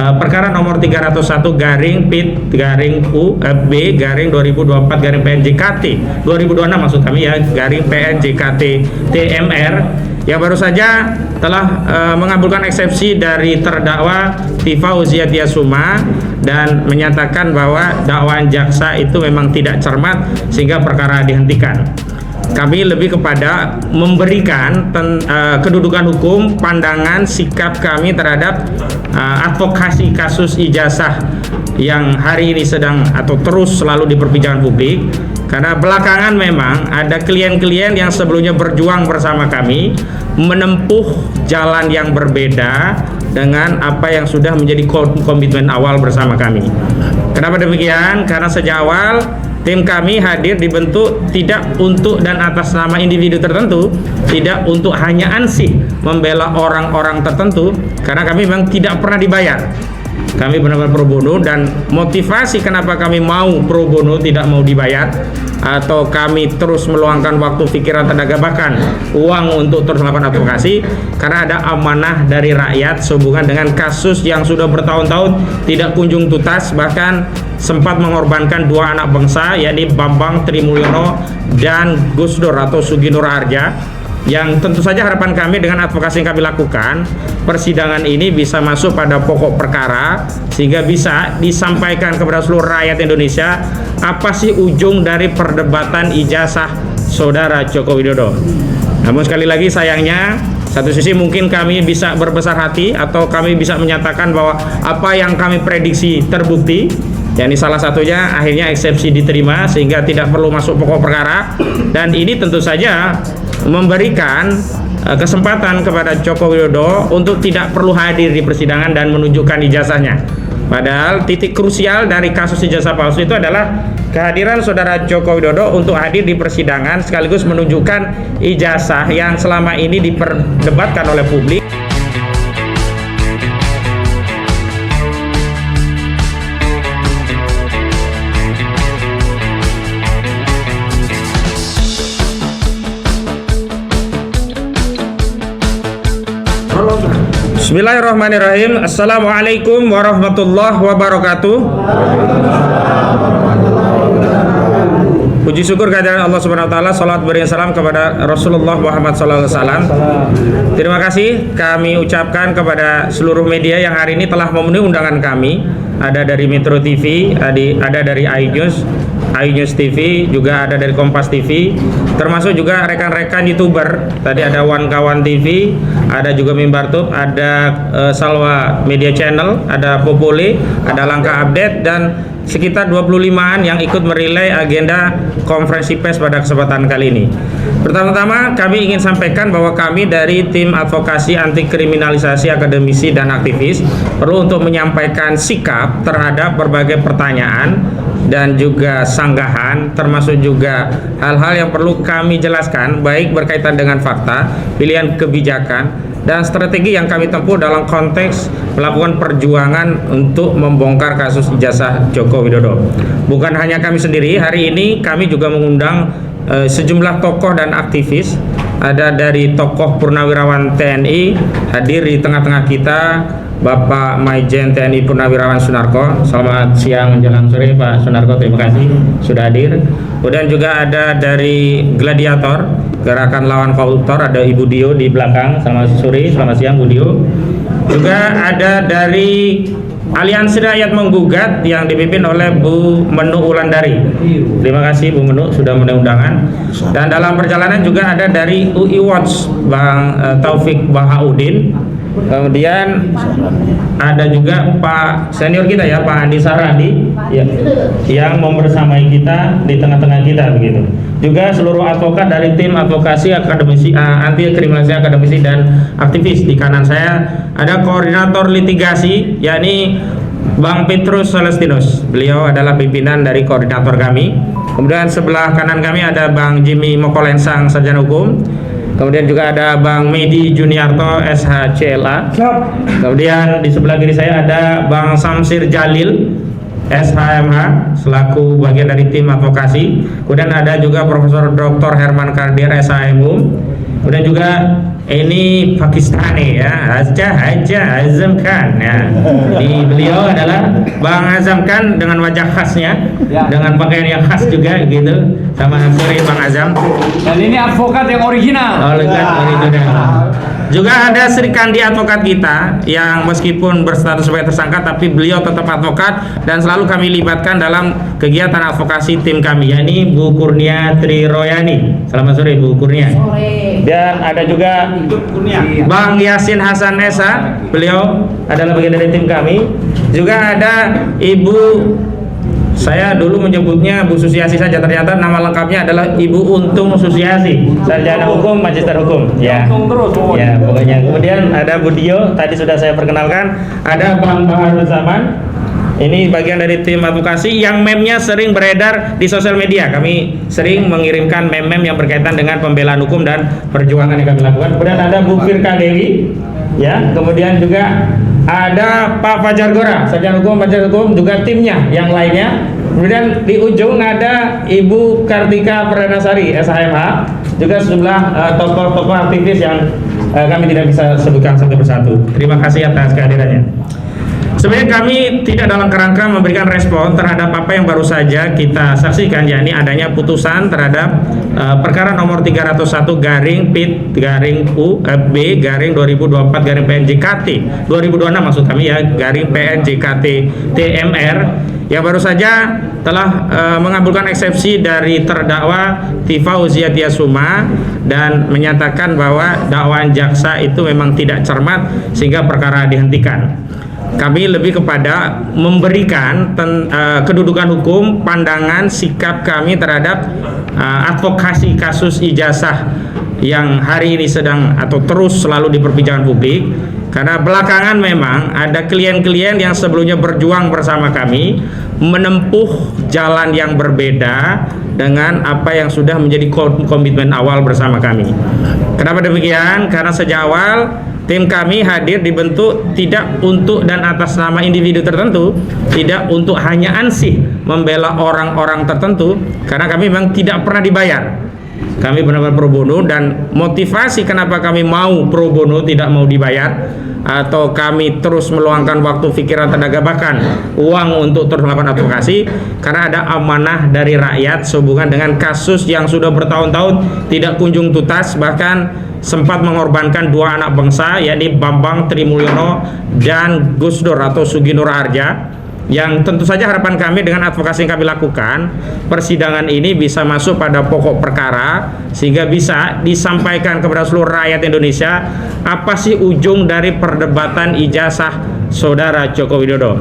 Perkara nomor 301 garing PIT garing UB garing 2024 garing PNJKT 2026 maksud kami ya, garing PNJKT TMR yang baru saja telah mengabulkan eksepsi dari terdakwa Tifa Uziatia Suma dan menyatakan bahwa dakwaan jaksa itu memang tidak cermat sehingga perkara dihentikan. Kami lebih kepada memberikan kedudukan hukum, pandangan, sikap kami terhadap advokasi kasus ijazah yang hari ini sedang atau terus selalu diperbincangkan publik. Karena belakangan memang ada klien-klien yang sebelumnya berjuang bersama kami menempuh jalan yang berbeda dengan apa yang sudah menjadi komitmen awal bersama kami. Kenapa demikian? Karena sejak awal tim kami hadir dibentuk tidak untuk dan atas nama individu tertentu, tidak untuk hanya ansih membela orang-orang tertentu, karena kami memang tidak pernah dibayar. Kami benar-benar pro bono, dan motivasi kenapa kami mau pro bono tidak mau dibayar atau kami terus meluangkan waktu, pikiran, tenaga, bahkan uang untuk terus melakukan advokasi, karena ada amanah dari rakyat sehubungan dengan kasus yang sudah bertahun-tahun tidak kunjung tuntas, bahkan sempat mengorbankan dua anak bangsa, yakni Bambang Trimulyono dan Gus Dur atau Sugi Nur Harja, yang tentu saja harapan kami dengan advokasi yang kami lakukan, persidangan ini bisa masuk pada pokok perkara sehingga bisa disampaikan kepada seluruh rakyat Indonesia apa sih ujung dari perdebatan ijazah saudara Joko Widodo. Namun sekali lagi sayangnya, satu sisi mungkin kami bisa berbesar hati atau kami bisa menyatakan bahwa apa yang kami prediksi terbukti, yakni salah satunya akhirnya eksepsi diterima sehingga tidak perlu masuk pokok perkara, dan ini tentu saja memberikan kesempatan kepada Joko Widodo untuk tidak perlu hadir di persidangan dan menunjukkan ijazahnya. Padahal titik krusial dari kasus ijazah palsu itu adalah kehadiran saudara Joko Widodo untuk hadir di persidangan sekaligus menunjukkan ijazah yang selama ini diperdebatkan oleh publik. Bismillahirrahmanirrahim. Assalamualaikum warahmatullahi wabarakatuh. Puji syukur kehadiran Allah Subhanahu wa taala, salawat berikan salam kepada Rasulullah Muhammad sallallahu alaihi wasallam. Terima kasih kami ucapkan kepada seluruh media yang hari ini telah memenuhi undangan kami. Ada dari Metro TV, ada dari iNews TV, juga ada dari Kompas TV, termasuk juga rekan-rekan YouTuber. Tadi ada Wan Kawan TV, ada juga Mimbartub, ada Salwa Media Channel, ada Popole, ada Langkah Update, dan sekitar 25-an yang ikut merilai agenda konferensi pers pada kesempatan kali ini. Pertama-tama kami ingin sampaikan bahwa kami dari tim advokasi anti kriminalisasi akademisi dan aktivis perlu untuk menyampaikan sikap terhadap berbagai pertanyaan dan juga sanggahan, termasuk juga hal-hal yang perlu kami jelaskan baik berkaitan dengan fakta, pilihan kebijakan, dan strategi yang kami tempuh dalam konteks melakukan perjuangan untuk membongkar kasus ijazah Joko Widodo. Bukan hanya kami sendiri, hari ini kami juga mengundang sejumlah tokoh dan aktivis. Ada dari tokoh purnawirawan TNI hadir di tengah-tengah kita, Bapak Maijen TNI Purnawirawan Sunarko. Selamat siang menjelang sore Pak Sunarko, terima kasih sudah hadir. Kemudian juga ada dari Gladiator, Gerakan Lawan Koruptor, ada Ibu Dio di belakang. Selamat sore, selamat siang Bu Dio. Juga ada dari Aliansi Rakyat Menggugat yang dipimpin oleh Bu Menu Wulandari. Terima kasih Bu Menu sudah memenuhi undangan. Dan dalam perjalanan juga ada dari UI Watch Bang Taufik Bahaudin. Kemudian ada juga Pak senior kita ya, Pak Andi Sarandi ya, yang membersamai kita di tengah-tengah kita begitu. Juga seluruh advokat dari tim advokasi akademisi anti kriminalisasi akademisi dan aktivis. Di kanan saya ada koordinator litigasi yakni Bang Petrus Celestinus. Beliau adalah pimpinan dari koordinator kami. Kemudian sebelah kanan kami ada Bang Jimmy Mokolensang, sarjana hukum. Kemudian juga ada Bang Medi Juniarto SHCLA. Kemudian di sebelah kiri saya ada Bang Samsir Jalil SHMH selaku bagian dari tim advokasi. Kemudian ada juga Profesor Dr. Herman Kardir SHMU. Kemudian juga ini Pakistani ya, Haja Azam Khan ya. Beliau adalah Bang Azam Khan dengan wajah khasnya, dengan pakaian yang khas juga gitu. Sama sore Bang Azam. Dan ini advokat yang original. Original. Juga ada Sri Kandi advokat kita yang meskipun berstatus sebagai tersangka tapi beliau tetap advokat dan selalu kami libatkan dalam kegiatan advokasi tim kami, yakni Bu Kurnia Triroyani. Selamat sore Bu Kurnia. Sore. Dan ada juga Bang Yasin Hasan Esa, beliau adalah bagian dari tim kami. Juga ada Ibu, saya dulu menyebutnya Bu Susiasi saja, ternyata nama lengkapnya adalah Ibu Untung Susiasi, sarjana hukum, magister hukum. Ya, ya pokoknya. Kemudian ada Bu Dio, tadi sudah saya perkenalkan. Ada Bang Bahar Zaman. Ini bagian dari tim advokasi yang meme-nya sering beredar di sosial media. Kami sering mengirimkan meme-meme yang berkaitan dengan pembelaan hukum dan perjuangan yang kami lakukan. Kemudian ada Bu Firka Dewi, ya. Kemudian juga ada Pak Fajar Gora, sarjana hukum, magister hukum, juga timnya yang lainnya. Kemudian di ujung ada Ibu Kartika Perdanasari, SHMH, juga sejumlah tokoh-tokoh aktivis yang kami tidak bisa sebutkan satu persatu. Terima kasih atas kehadirannya. Sebenarnya kami tidak dalam kerangka memberikan respon terhadap apa yang baru saja kita saksikan, yakni adanya putusan terhadap perkara nomor 301 garing PIT garing B garing 2024 garing PNJKT 2026 maksud kami ya, garing PNJKT TMR yang baru saja telah mengabulkan eksepsi dari terdakwa Tifa Uziatia Suma dan menyatakan bahwa dakwaan jaksa itu memang tidak cermat sehingga perkara dihentikan. Kami lebih kepada memberikan kedudukan hukum, pandangan, sikap kami terhadap advokasi kasus ijazah yang hari ini sedang atau terus selalu diperbincangkan publik. Karena belakangan memang ada klien-klien yang sebelumnya berjuang bersama kami menempuh jalan yang berbeda dengan apa yang sudah menjadi komitmen awal bersama kami. Kenapa demikian? Karena sejak awal tim kami hadir dibentuk tidak untuk dan atas nama individu tertentu, tidak untuk hanya ansih membela orang-orang tertentu, karena kami memang tidak pernah dibayar. Kami benar-benar pro bono, dan motivasi kenapa kami mau pro bono, tidak mau dibayar, atau kami terus meluangkan waktu, pikiran, tenaga, bahkan uang untuk terus melakukan advokasi, karena ada amanah dari rakyat sehubungan dengan kasus yang sudah bertahun-tahun tidak kunjung tuntas, bahkan sempat mengorbankan dua anak bangsa, yakni Bambang Trimulyono dan Gus Dur atau Suginur Harja. Yang tentu saja harapan kami dengan advokasi yang kami lakukan, persidangan ini bisa masuk pada pokok perkara sehingga bisa disampaikan kepada seluruh rakyat Indonesia apa sih ujung dari perdebatan ijazah saudara Joko Widodo.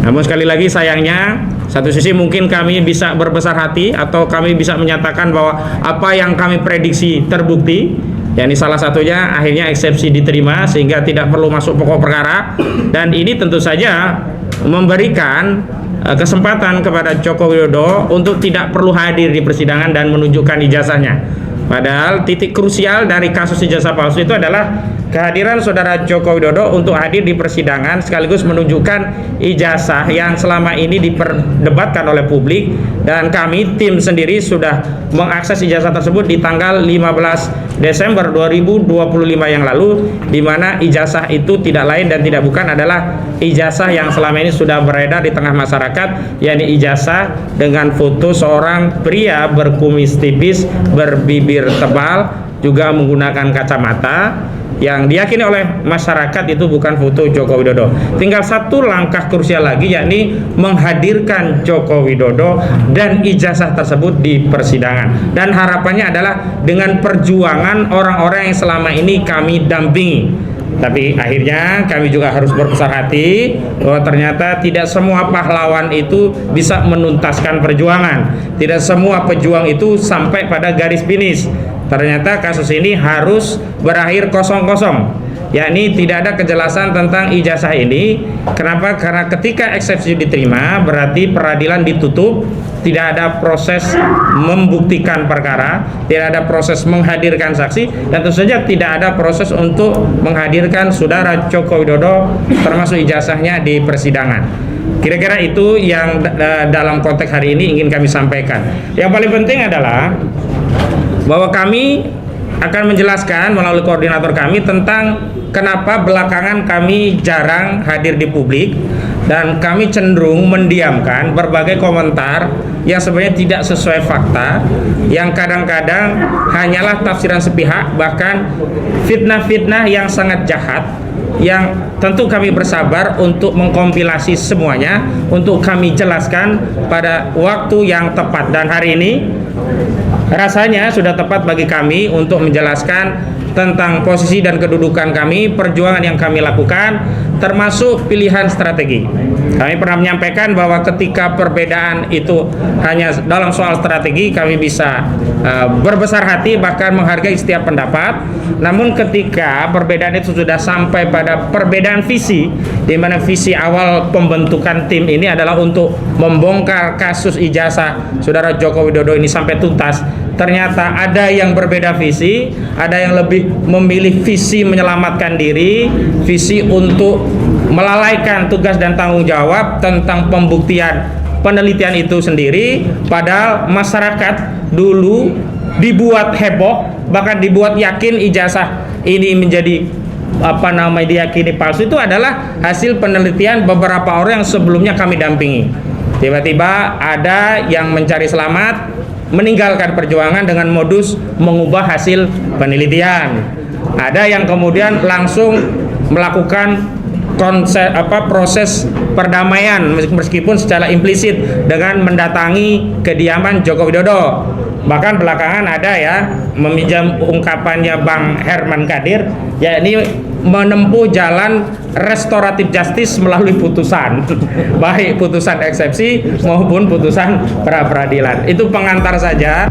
Namun sekali lagi sayangnya, satu sisi mungkin kami bisa berbesar hati atau kami bisa menyatakan bahwa apa yang kami prediksi terbukti, yakni salah satunya akhirnya eksepsi diterima sehingga tidak perlu masuk pokok perkara, dan ini tentu saja memberikan kesempatan kepada Joko Widodo untuk tidak perlu hadir di persidangan dan menunjukkan ijazahnya. Padahal titik krusial dari kasus ijazah palsu itu adalah kehadiran saudara Joko Widodo untuk hadir di persidangan sekaligus menunjukkan ijazah yang selama ini diperdebatkan oleh publik, dan kami tim sendiri sudah mengakses ijazah tersebut di tanggal 15 Desember 2025 yang lalu, di mana ijazah itu tidak lain dan tidak bukan adalah ijazah yang selama ini sudah beredar di tengah masyarakat, yakni ijazah dengan foto seorang pria berkumis tipis, berbibir tebal, juga menggunakan kacamata, yang diyakini oleh masyarakat itu bukan foto Joko Widodo. Tinggal satu langkah krusial lagi, yakni menghadirkan Joko Widodo dan ijazah tersebut di persidangan. Dan harapannya adalah dengan perjuangan orang-orang yang selama ini kami dampingi. Tapi akhirnya kami juga harus berbesar hati bahwa ternyata tidak semua pahlawan itu bisa menuntaskan perjuangan. Tidak semua pejuang itu sampai pada garis finish. Ternyata kasus ini harus berakhir kosong-kosong, yakni tidak ada kejelasan tentang ijazah ini. Kenapa? Karena ketika eksepsi diterima berarti peradilan ditutup, tidak ada proses membuktikan perkara, tidak ada proses menghadirkan saksi, dan tentu saja tidak ada proses untuk menghadirkan saudara Joko Widodo termasuk ijazahnya di persidangan. Kira-kira itu yang dalam konteks hari ini ingin kami sampaikan. Yang paling penting adalah bahwa kami akan menjelaskan melalui koordinator kami tentang kenapa belakangan kami jarang hadir di publik dan kami cenderung mendiamkan berbagai komentar yang sebenarnya tidak sesuai fakta, yang kadang-kadang hanyalah tafsiran sepihak, bahkan fitnah-fitnah yang sangat jahat, yang tentu kami bersabar untuk mengkompilasi semuanya untuk kami jelaskan pada waktu yang tepat. Dan hari ini rasanya sudah tepat bagi kami untuk menjelaskan tentang posisi dan kedudukan kami, perjuangan yang kami lakukan, termasuk pilihan strategi. Kami pernah menyampaikan bahwa ketika perbedaan itu hanya dalam soal strategi, kami bisa berbesar hati bahkan menghargai setiap pendapat. Namun ketika perbedaan itu sudah sampai pada perbedaan visi, di mana visi awal pembentukan tim ini adalah untuk membongkar kasus ijazah Saudara Joko Widodo ini sampai tuntas, ternyata ada yang berbeda visi, ada yang lebih memilih visi menyelamatkan diri, visi untuk melalaikan tugas dan tanggung jawab tentang pembuktian penelitian itu sendiri. Padahal masyarakat dulu dibuat heboh, bahkan dibuat yakin ijazah ini menjadi diyakini palsu, itu adalah hasil penelitian beberapa orang yang sebelumnya kami dampingi. Tiba-tiba ada yang mencari selamat, meninggalkan perjuangan dengan modus mengubah hasil penelitian. Ada yang kemudian langsung melakukan proses perdamaian meskipun secara implisit dengan mendatangi kediaman Joko Widodo. Bahkan belakangan ada ya, meminjam ungkapannya Bang Herman Kadir, yakni menempuh jalan restoratif justice melalui putusan, baik putusan eksepsi maupun putusan pra peradilan. Itu pengantar saja.